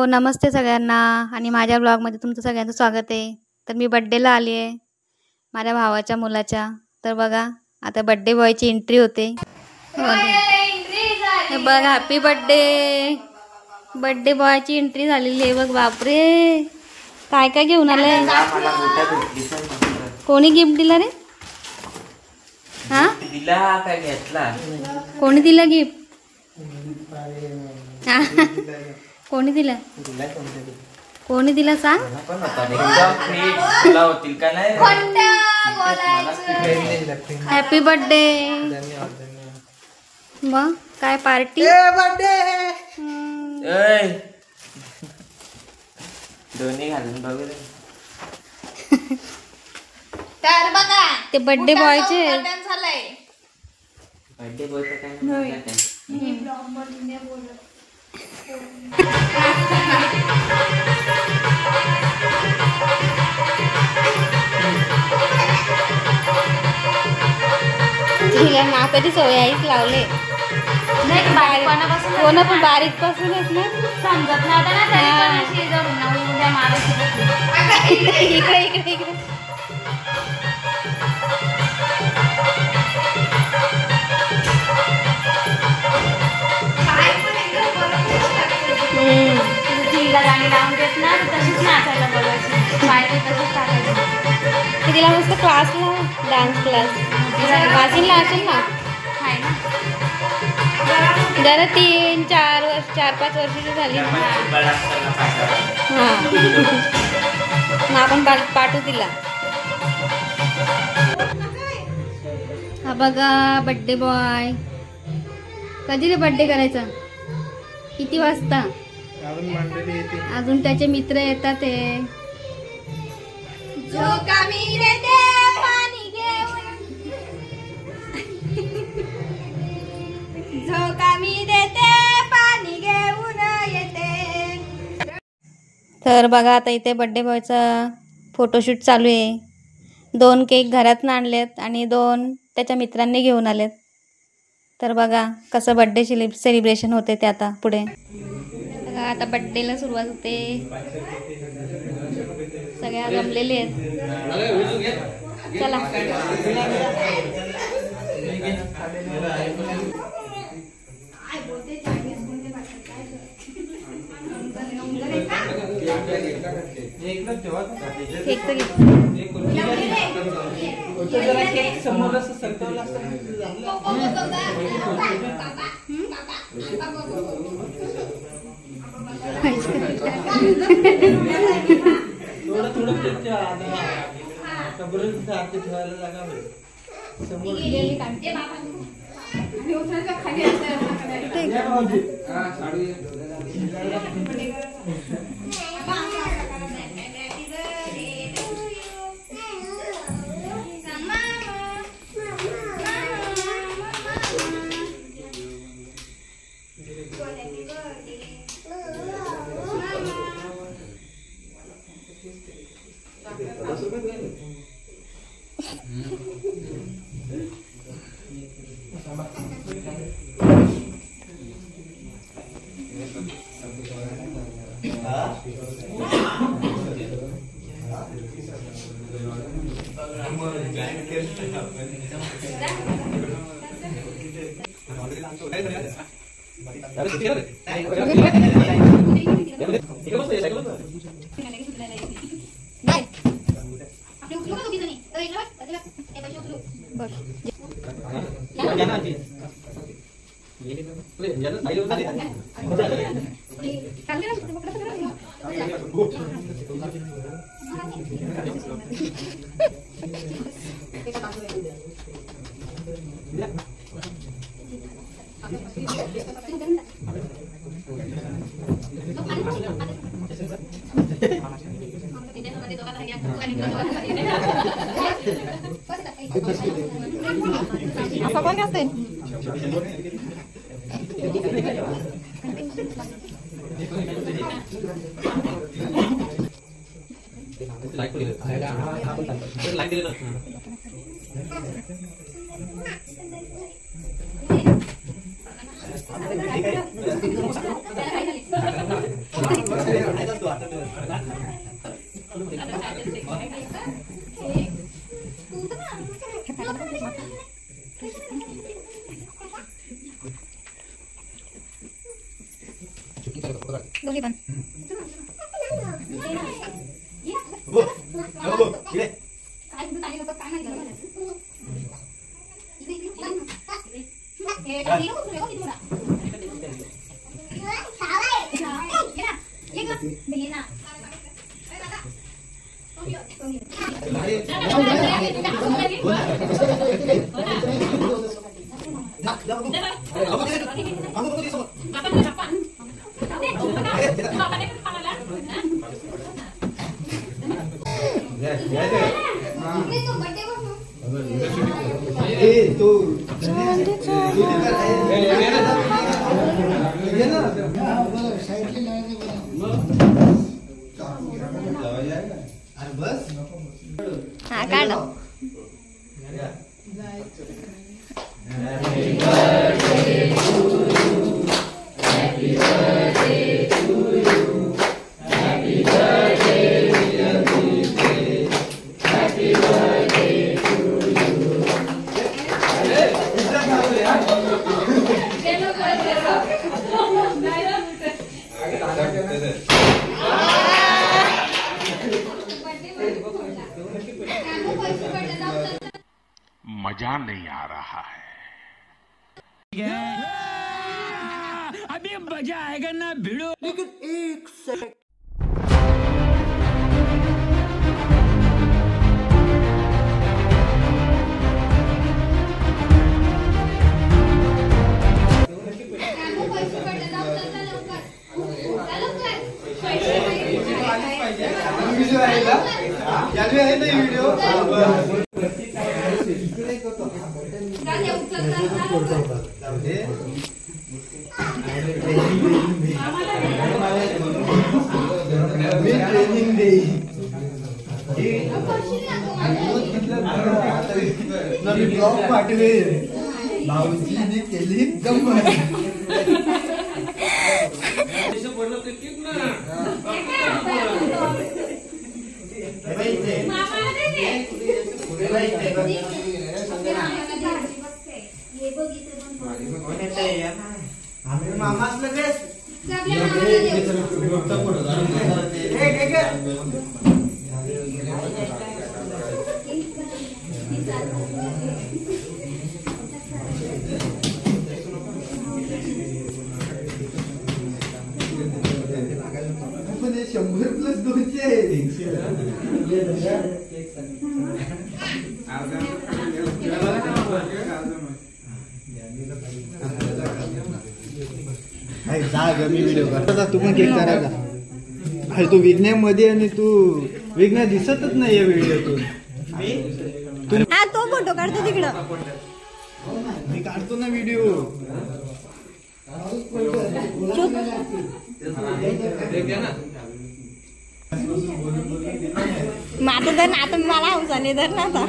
नमस्ते सगळ्यांना आणि माझ्या ब्लॉगमध्ये तुमचं सगळ्यांचं स्वागत आहे। तर मी बर्थडेला आली आहे माझ्या भावाच्या मुलाच्या। तर बघा आता बर्थडे बॉयची एंट्री होते। हे बघ हॅपी बर्थडे, बर्थडे बॉयची एंट्री झालेली आहे बघ। बापरे काय काय घेऊन आलाय? कोणी गिफ्ट दिला रे? हां दिला काय घेतला? कोणी दिला गिफ्ट? कोणी दिला? कोणी दिला सांग? Happy birthday. मग काय पार्टी? दोन्ही घालून बघू दे। तर बघा ते बर्थडे बॉयचे बर्थडे बॉयचं काय नाही। तिला नाकाची सवय आईच लावले नाही। कोण पण बारीक पासूनच ना समजत नव्हतं इकडे इकडे इकडे गाणी लावून देत ना तशीच नाचायला बघायची, पायरी तशीच टाकायची। तिला मस्त क्लास लाव, डान्स क्लास वाचीनला असेल ना जरा 3-4 वर्ष 4-5 वर्षाची झाली हां मग आपण पाठवू तिला। हा बघा बर्थडे बॉय। कधी रे बर्थडे करायचा? किती वाजता? अजून त्याचे मित्र येतात ते। झोका मी देते पाणी घेऊन, झोका मी देते पाणी घेऊन येते। तर बघा आता इथे बर्थडे बॉयचा फोटोशूट चालू आहे। 2 केक घरातून आणलेत आणि 2 त्याच्या मित्रांनी घेऊन आलेत। तर बघा कसं बर्थडे सेलिब्रेशन होते ते आता पुढे। आता बर्थडेला सुरुवात होते, सगळ्या जमलेले आहेत। चला दोघी पण हाँ काट मजा नहीं आ रहा है। अभी मजा आएगा ना भिड़ो। लेकिन एक सेकंड भाऊजीने केली गंमत मामाच लगेच शंभर प्लस 200 मी व्हिडिओ करता तू पण केक करायचा अरे तू विज्ञानमध्ये आणि तू विज्ञान दिसतच नाही व्हिडिओतून हा तो फोटो काढतो तिकडं मी काढतो ना व्हिडिओ माझं तर ना आता मला हौसाने तर ना आता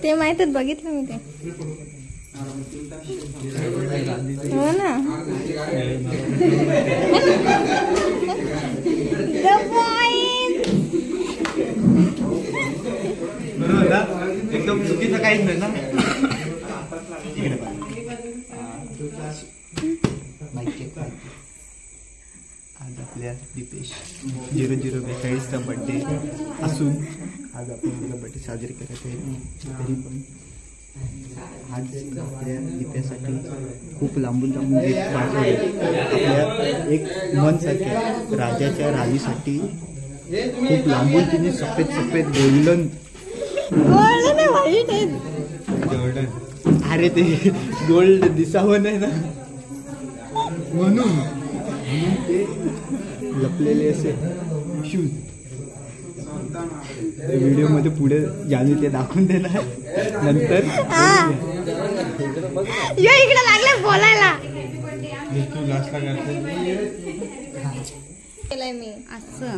ते माहितच बघितलं मी ते हो ना एकदम चुकीचं काहीच नाही ना आज आपल्या दीपेश 0042चा बर्थडे असून आज आपण तिला बर्थडे साजरी करत आहे तरी पण आज आपल्या दीप्यासाठी खूप लांबून लांबून गिफ्ट पाठवले. आपल्या एक मनसारख्या राजाच्या राणीसाठी खूप लांबून तिने सफेद सफेद गोल्डन जॉर्डन, अरे ते गोल्ड दिसावं नाही ना म्हणून ते लपलेले असे शूज व्हिडिओ मध्ये पुढे जानू ते दाखवून देणार नंतर. इकडे लागले बोलायला केलंय मी असं.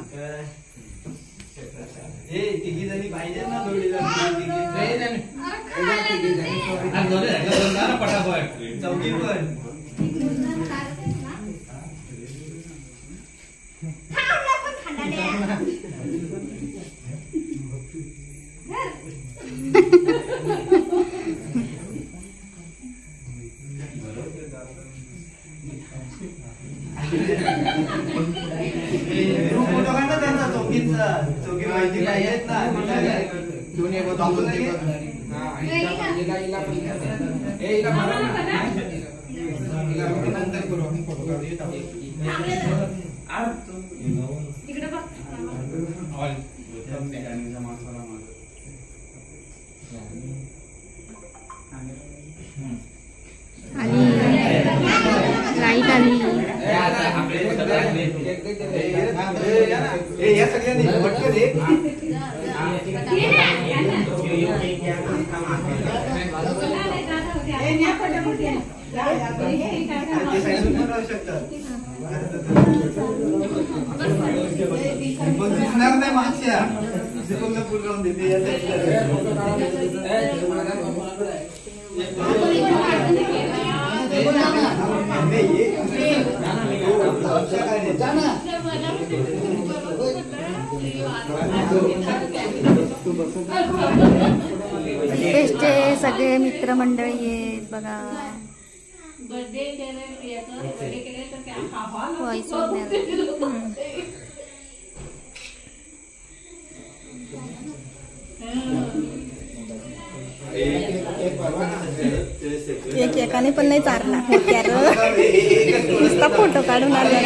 लाईट आली. दीपेशचे सगळे मित्रमंडळी आहेत बघा. एक एकाने पण नाही चारला नुसता फोटो काढून आला.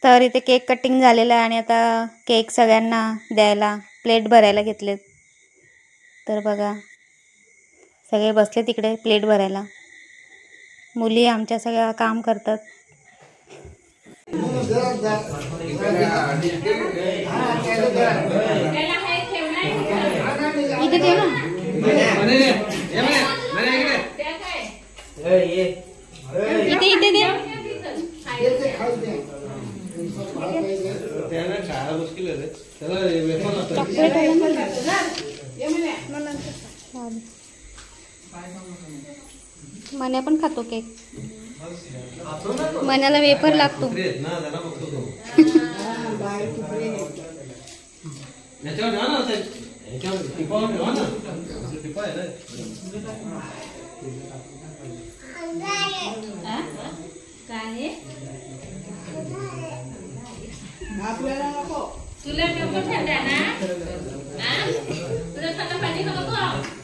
तर इथे केक कटिंग झालेलं आहे आणि आता केक सगळ्यांना द्यायला प्लेट भरायला घेतलेत. तर बघा सगळे बसले तिकडे प्लेट भरायला. मुली आमच्या सगळ्या काम करतात. इथे ठेव ना. इथे इथे दे. मन्या पण खातो केक. मन्याला वेफर लागतो.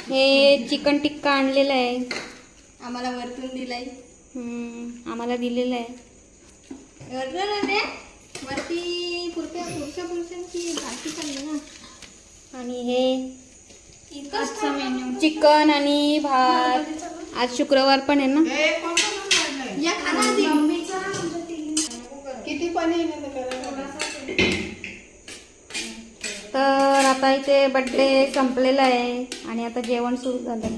हे चिकन टिक्का आणलेलं आहे. आम्हाला वरतून दिलाय. आम्हाला दिलेलं आहे. वरती पुरच्या पुरशांची भाजी चालली ना. आणि हे आजचा मेन्यू चिकन आणि भात. आज शुक्रवार पण आहे ना. तर आता इथे बर्थडे संपलेला आहे आणि आता जेवण सुरू झालं.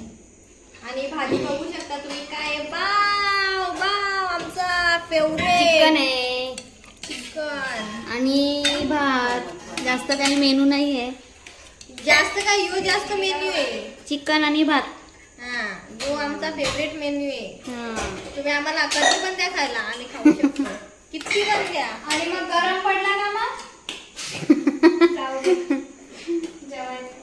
आणि भाजी बघू शकता तुम्ही काय बाव बाव आमचा फेवरेट चिकन आहे चिकन आणि भात. जास्त काही मेनू नाही आहे. जास्त काय यो जास्त मेन्यू आहे. चिकन आणि भात. हा जो आमचा फेवरेट मेन्यू आहे. हा. तुम्ही आम्हाला कधी पण द्या खायला आम्ही खाऊ शकतो. किती पण द्या. आणि मग गरम पडला ना मग जाऊ दे. जेवायचं.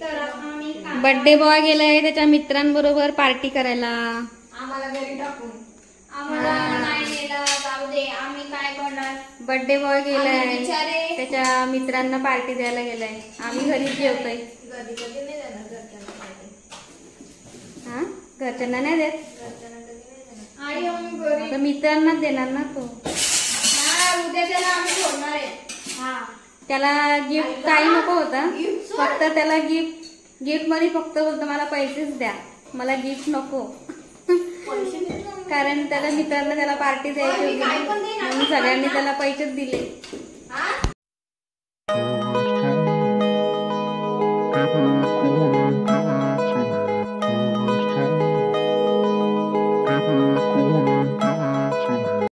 तर आम्ही बर्थडे बॉय गेलाय त्याच्या मित्रांबरोबर पार्टी करायला. आम्हाला घरी टाकून आम्हाला नाही नेलं. जाऊ दे आम्ही काय करणार. बर्थडे बॉय गेलाय आम्ही बिचारे. त्याच्या मित्रांना पार्टी द्यायला गेलाय. आम्ही घरीच जेवतोय. कधी कधी नाही जाणार घरच्यांना पाहिजे. हा घरच्यांना नाही देत. घरच्यांना कधी नाही जाणार. आणि आम्ही घरी तर मित्रांनाच देणार ना तो. हा उद्या त्याला आम्ही सोडणार आहे. हा त्याला गिफ्ट काही नको होता. Gift फक्त त्याला गिफ्ट मध्ये फक्त बोलतो मला पैसेच द्या, मला गिफ्ट नको. कारण त्याला मित्रांना त्याला पार्टी द्यायची होती काय पण दे ना. म्हणून सगळ्यांनी त्याला पैसेच दिले. हा